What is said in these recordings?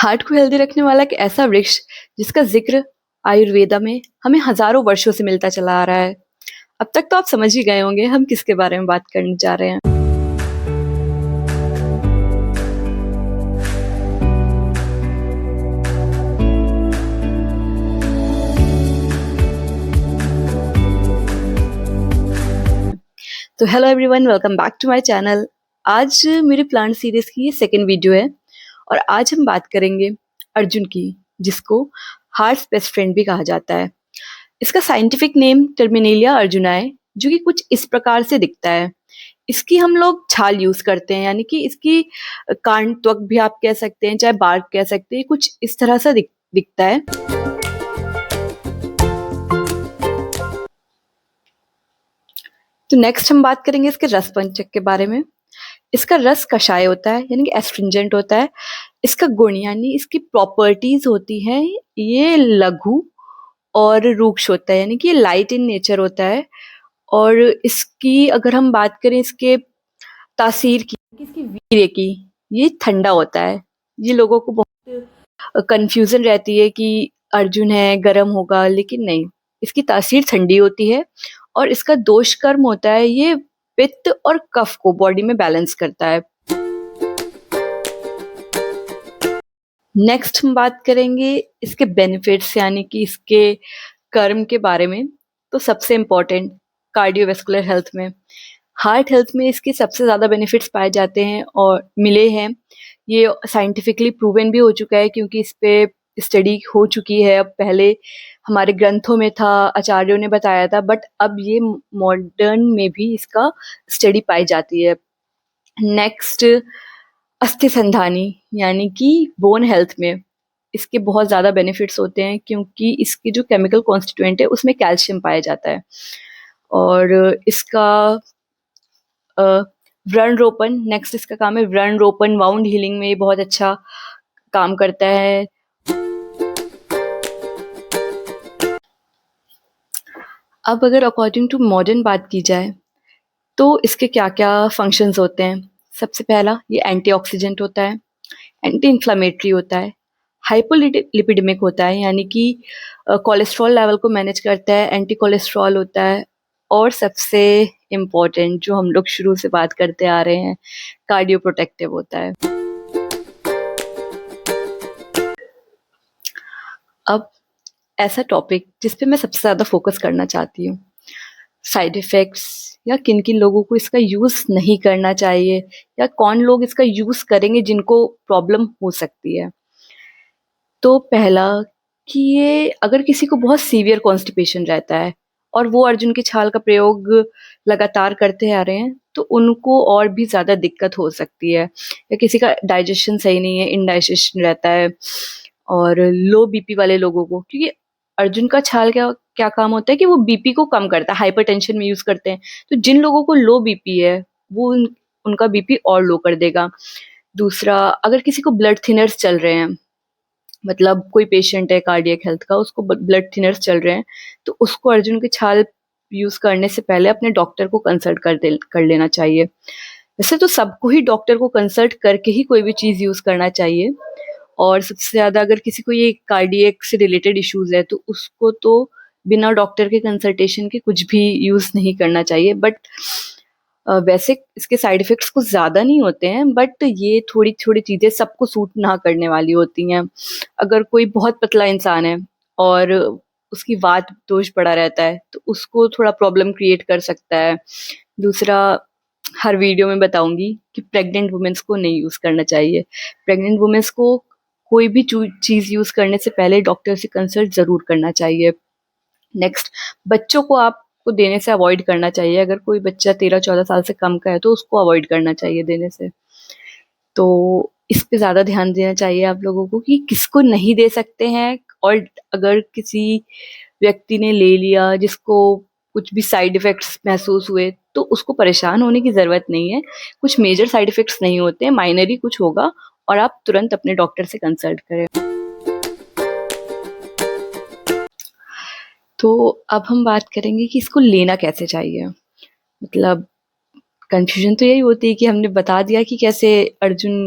Heart को healthy रखने वाला एक ऐसा वृक्ष जिसका जिक्र आयुर्वेदा में हमें हजारों वर्षों से मिलता चला आ रहा है। अब तक तो आप समझ ही गए होंगे हम किसके बारे में बात करने जा रहे हैं। तो hello everyone, welcome back to my channel. आज मेरे प्लांट सीरीज की ये सेकेंड वीडियो है और आज हम बात करेंगे अर्जुन की, जिसको हार्ट्स बेस्ट फ्रेंड भी कहा जाता है। इसका साइंटिफिक नेम टर्मिनेलिया अर्जुना है, जो कि कुछ इस प्रकार से दिखता है। इसकी हम लोग छाल यूज करते हैं, यानी कि इसकी कांड त्वक भी आप कह सकते हैं, चाहे बार्क कह सकते हैं, कुछ इस तरह से दिखता है। तो नेक्स्ट हम बात करेंगे इसके रस पंचक के बारे में। इसका रस कषाय होता है, यानी कि एस्ट्रिंजेंट होता है। इसका गुण यानी इसकी प्रॉपर्टीज होती हैं, ये लघु और रूक्ष होता है, यानी कि ये लाइट इन नेचर होता है। और इसकी अगर हम बात करें इसके तासीर की, इसकी वीर्य की, ये ठंडा होता है। ये लोगों को बहुत कंफ्यूजन रहती है कि अर्जुन है गर्म होगा, लेकिन नहीं, इसकी तासीर ठंडी होती है। और इसका दोष कर्म होता है, ये पित्त और कफ को बॉडी में बैलेंस करता है। नेक्स्ट हम बात करेंगे इसके बेनिफिट्स, यानी कि इसके कर्म के बारे में। तो सबसे इम्पोर्टेंट कार्डियोवैस्कुलर हेल्थ में, हार्ट हेल्थ में इसके सबसे ज़्यादा बेनिफिट्स पाए जाते हैं और मिले हैं। ये साइंटिफिकली प्रूवन भी हो चुका है, क्योंकि इस पे स्टडी हो चुकी है। अब पहले हमारे ग्रंथों में था, आचार्यों ने बताया था, बट अब ये मॉडर्न में भी इसका स्टडी पाई जाती है। नेक्स्ट, अस्थि संधानी, यानी कि बोन हेल्थ में इसके बहुत ज़्यादा बेनिफिट्स होते हैं, क्योंकि इसके जो केमिकल कॉन्स्टिट्यूएंट है उसमें कैल्शियम पाया जाता है। और इसका व्रण रोपण, नेक्स्ट इसका काम है व्रण रोपण, वाउंड हीलिंग में ये बहुत अच्छा काम करता है। अब अगर अकॉर्डिंग टू मॉडर्न बात की जाए तो इसके क्या क्या फंक्शंस होते हैं। सबसे पहला, ये एंटीऑक्सीडेंट होता है, एंटी इन्फ्लामेटरी होता है, हाइपोलिपिडेमिक होता है, यानी कि कोलेस्ट्रॉल लेवल को मैनेज करता है, एंटी कोलेस्ट्रॉल होता है। और सबसे इम्पोर्टेंट, जो हम लोग शुरू से बात करते आ रहे हैं, कार्डियो प्रोटेक्टिव होता है। अब ऐसा टॉपिक जिस पे मैं सबसे ज़्यादा फोकस करना चाहती हूँ, साइड इफ़ेक्ट्स, या किन किन लोगों को इसका यूज़ नहीं करना चाहिए, या कौन लोग इसका यूज़ करेंगे जिनको प्रॉब्लम हो सकती है। तो पहला, कि ये अगर किसी को बहुत सीवियर कॉन्स्टिपेशन रहता है और वो अर्जुन की छाल का प्रयोग लगातार करते आ रहे हैं, तो उनको और भी ज़्यादा दिक्कत हो सकती है। या किसी का डाइजेशन सही नहीं है, इनडाइजेशन रहता है। और लो बीपी वाले लोगों को, क्योंकि अर्जुन का छाल क्या क्या काम होता है कि वो बीपी को कम करता है, हाइपरटेंशन में यूज़ करते हैं। तो जिन लोगों को लो बीपी है, वो उनका बीपी और लो कर देगा। दूसरा, अगर किसी को ब्लड थिनर्स चल रहे हैं, मतलब कोई पेशेंट है कार्डियक हेल्थ का, उसको ब्लड थिनर्स चल रहे हैं, तो उसको अर्जुन की छाल यूज़ करने से पहले अपने डॉक्टर को कंसल्ट कर लेना चाहिए। वैसे तो सबको ही डॉक्टर को कंसल्ट करके ही कोई भी चीज़ यूज़ करना चाहिए। और सबसे ज़्यादा अगर किसी को ये कार्डियक से रिलेटेड इश्यूज़ है, तो उसको तो बिना डॉक्टर के कंसल्टेशन के कुछ भी यूज़ नहीं करना चाहिए। बट वैसे इसके साइड इफ़ेक्ट्स कुछ ज़्यादा नहीं होते हैं, बट ये थोड़ी-थोड़ी चीज़ें सबको सूट ना करने वाली होती हैं। अगर कोई बहुत पतला इंसान है और उसकी वात दोष पड़ा रहता है, तो उसको थोड़ा प्रॉब्लम क्रिएट कर सकता है। दूसरा, हर वीडियो में बताऊँगी कि प्रेग्नेंट वुमेन्स को नहीं यूज़ करना चाहिए। प्रेग्नेंट वुमेन्स को कोई भी चीज़ यूज़ करने से पहले डॉक्टर से कंसल्ट ज़रूर करना चाहिए। नेक्स्ट, बच्चों को आपको देने से अवॉइड करना चाहिए। अगर कोई बच्चा 13-14 साल से कम का है, तो उसको अवॉइड करना चाहिए देने से। तो इस पे ज़्यादा ध्यान देना चाहिए आप लोगों को कि किसको नहीं दे सकते हैं। और अगर किसी व्यक्ति ने ले लिया जिसको कुछ भी साइड इफ़ेक्ट्स महसूस हुए, तो उसको परेशान होने की ज़रूरत नहीं है। कुछ मेजर साइड इफ़ेक्ट्स नहीं होते हैं, माइनर ही कुछ होगा, और आप तुरंत अपने डॉक्टर से कंसल्ट करें। तो अब हम बात करेंगे कि इसको लेना कैसे चाहिए। मतलब कन्फ्यूजन तो यही होती है कि हमने बता दिया कि कैसे अर्जुन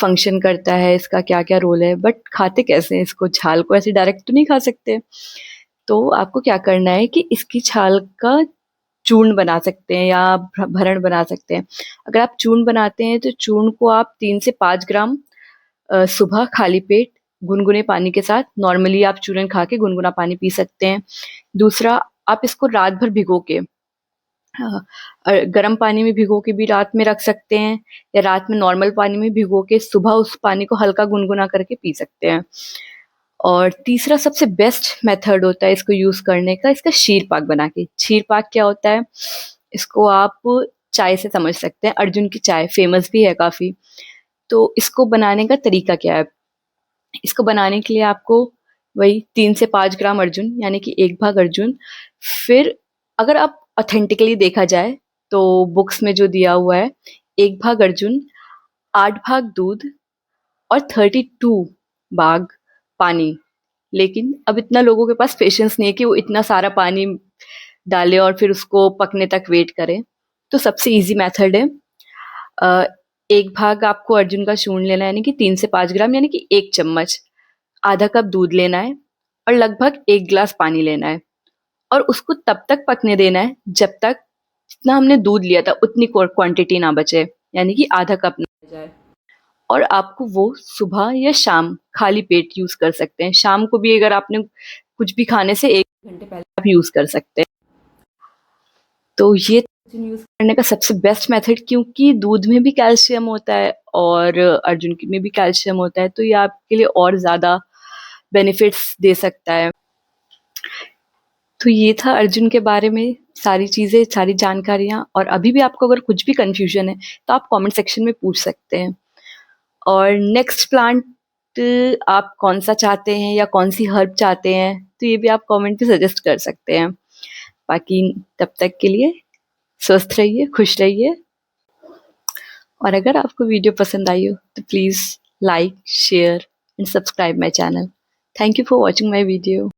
फंक्शन करता है, इसका क्या-क्या रोल है, बट खाते कैसे हैं इसको? छाल को ऐसे डायरेक्ट तो नहीं खा सकते। तो आपको क्या करना है कि इसकी छाल का चूर्ण बना सकते हैं या भरण बना सकते हैं। अगर आप चूर्ण बनाते हैं तो चूर्ण को आप 3 से 5 ग्राम सुबह खाली पेट गुनगुने पानी के साथ, नॉर्मली आप चूर्ण खा के गुनगुना पानी पी सकते हैं। दूसरा, आप इसको रात भर भिगो के गर्म पानी में भिगो के भी रात में रख सकते हैं, या रात में नॉर्मल पानी में भिगो के सुबह उस पानी को हल्का गुनगुना करके पी सकते हैं। और तीसरा सबसे बेस्ट मेथड होता है इसको यूज़ करने का, इसका शीर पाक बना के। शीर पाक क्या होता है? इसको आप चाय से समझ सकते हैं, अर्जुन की चाय फेमस भी है काफ़ी। तो इसको बनाने का तरीका क्या है? इसको बनाने के लिए आपको वही 3 से 5 ग्राम अर्जुन, यानी कि 1 भाग अर्जुन, फिर अगर आप ऑथेंटिकली देखा जाए तो बुक्स में जो दिया हुआ है, 1 भाग अर्जुन, 8 भाग दूध और 32 भाग पानी। लेकिन अब इतना लोगों के पास पेशेंस नहीं है कि वो इतना सारा पानी डालें और फिर उसको पकने तक वेट करें। तो सबसे ईज़ी मेथड है, 1 भाग आपको अर्जुन का चूर्ण लेना है, यानी कि 3 से 5 ग्राम, यानी कि 1 चम्मच, आधा कप दूध लेना है और लगभग 1 ग्लास पानी लेना है, और उसको तब तक पकने देना है जब तक जितना हमने दूध लिया था उतनी क्वांटिटी ना बचे, यानी कि आधा कप ना रह जाए। और आपको वो सुबह या शाम खाली पेट यूज़ कर सकते हैं। शाम को भी अगर आपने कुछ भी खाने से 1 घंटे पहले आप यूज़ कर सकते हैं। तो ये यूज़ करने का सबसे बेस्ट मेथड, क्योंकि दूध में भी कैल्शियम होता है और अर्जुन की में भी कैल्शियम होता है, तो ये आपके लिए और ज़्यादा बेनिफिट्स दे सकता है। तो ये था अर्जुन के बारे में सारी चीज़ें, सारी जानकारियाँ। और अभी भी आपको अगर कुछ भी कन्फ्यूज़न है तो आप कमेंट सेक्शन में पूछ सकते हैं। और नेक्स्ट प्लांट आप कौन-सा चाहते हैं या कौन-सी हर्ब चाहते हैं, तो ये भी आप कमेंट में सजेस्ट कर सकते हैं। बाकी तब तक के लिए स्वस्थ रहिए, खुश रहिए, और अगर आपको वीडियो पसंद आई हो तो please like, share and subscribe my channel. Thank you for watching my video.